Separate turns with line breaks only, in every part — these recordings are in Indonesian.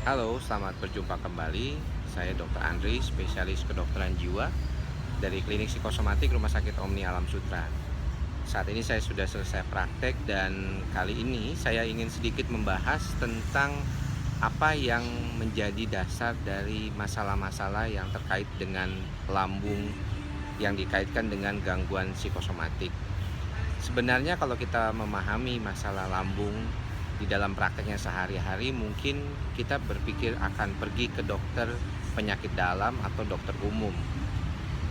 Halo, selamat berjumpa kembali. Saya Dr. Andri, spesialis kedokteran jiwa dari Klinik Psikosomatik Rumah Sakit Omni Alam Sutra. Saat ini saya sudah selesai praktek dan kali ini saya ingin sedikit membahas tentang apa yang menjadi dasar dari masalah-masalah yang terkait dengan lambung yang dikaitkan dengan gangguan psikosomatik. Sebenarnya kalau kita memahami masalah lambung di dalam prakteknya sehari-hari, mungkin kita berpikir akan pergi ke dokter penyakit dalam atau dokter umum.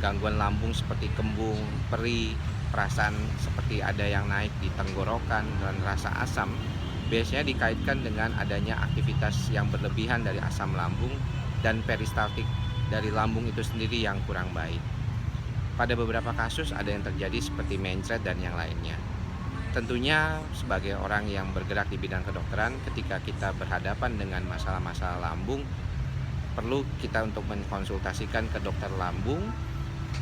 Gangguan lambung seperti kembung, perih, perasaan seperti ada yang naik di tenggorokan, dan rasa asam biasanya dikaitkan dengan adanya aktivitas yang berlebihan dari asam lambung dan peristaltik dari lambung itu sendiri yang kurang baik. Pada beberapa kasus ada yang terjadi seperti mencret dan yang lainnya. Tentunya sebagai orang yang bergerak di bidang kedokteran, ketika kita berhadapan dengan masalah-masalah lambung, perlu kita untuk mengkonsultasikan ke dokter lambung,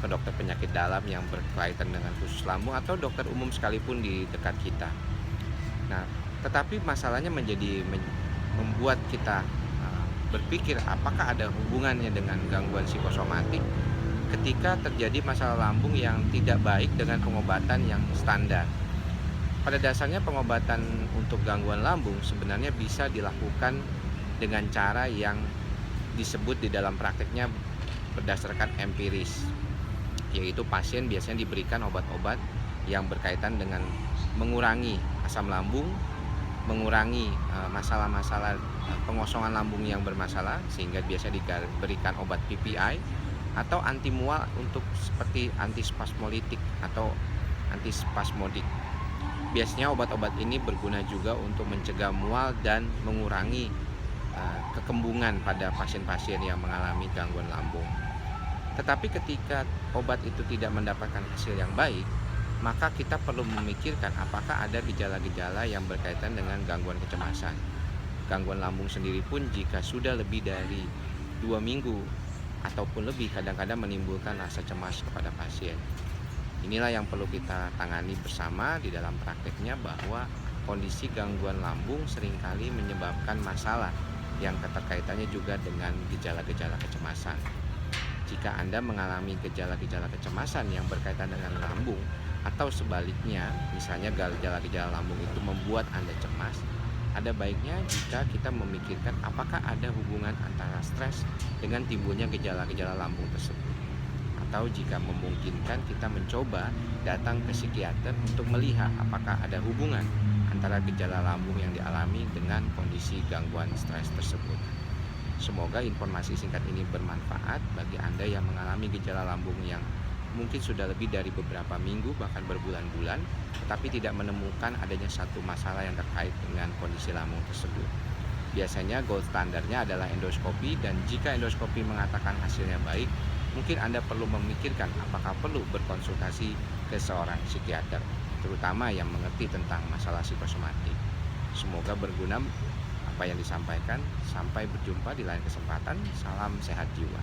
ke dokter penyakit dalam yang berkaitan dengan khusus lambung, atau dokter umum sekalipun di dekat kita. Nah, tetapi masalahnya membuat kita berpikir apakah ada hubungannya dengan gangguan psikosomatik ketika terjadi masalah lambung yang tidak baik dengan pengobatan yang standar. Pada dasarnya pengobatan untuk gangguan lambung sebenarnya bisa dilakukan dengan cara yang disebut di dalam prakteknya berdasarkan empiris, yaitu pasien biasanya diberikan obat-obat yang berkaitan dengan mengurangi asam lambung, mengurangi masalah-masalah pengosongan lambung yang bermasalah, sehingga biasanya diberikan obat PPI atau anti mual untuk seperti antispasmolitik atau antispasmodik. Biasanya obat-obat ini berguna juga untuk mencegah mual dan mengurangi kekembungan pada pasien-pasien yang mengalami gangguan lambung. Tetapi ketika obat itu tidak mendapatkan hasil yang baik, maka kita perlu memikirkan apakah ada gejala-gejala yang berkaitan dengan gangguan kecemasan. Gangguan lambung sendiri pun jika sudah lebih dari 2 minggu ataupun lebih, kadang-kadang menimbulkan rasa cemas kepada pasien. Inilah yang perlu kita tangani bersama di dalam prakteknya, bahwa kondisi gangguan lambung seringkali menyebabkan masalah yang keterkaitannya juga dengan gejala-gejala kecemasan. Jika Anda mengalami gejala-gejala kecemasan yang berkaitan dengan lambung, atau sebaliknya, misalnya gejala-gejala lambung itu membuat Anda cemas, ada baiknya jika kita memikirkan apakah ada hubungan antara stres dengan timbulnya gejala-gejala lambung tersebut. Atau jika memungkinkan, kita mencoba datang ke psikiater untuk melihat apakah ada hubungan antara gejala lambung yang dialami dengan kondisi gangguan stres tersebut. Semoga informasi singkat ini bermanfaat bagi Anda yang mengalami gejala lambung yang mungkin sudah lebih dari beberapa minggu, bahkan berbulan-bulan, tetapi tidak menemukan adanya satu masalah yang terkait dengan kondisi lambung tersebut. Biasanya gold standarnya adalah endoskopi, dan jika endoskopi mengatakan hasilnya baik, mungkin Anda perlu memikirkan apakah perlu berkonsultasi ke seorang psikiater, terutama yang mengerti tentang masalah psikosomatik. Semoga berguna apa yang disampaikan. Sampai berjumpa di lain kesempatan. Salam sehat jiwa.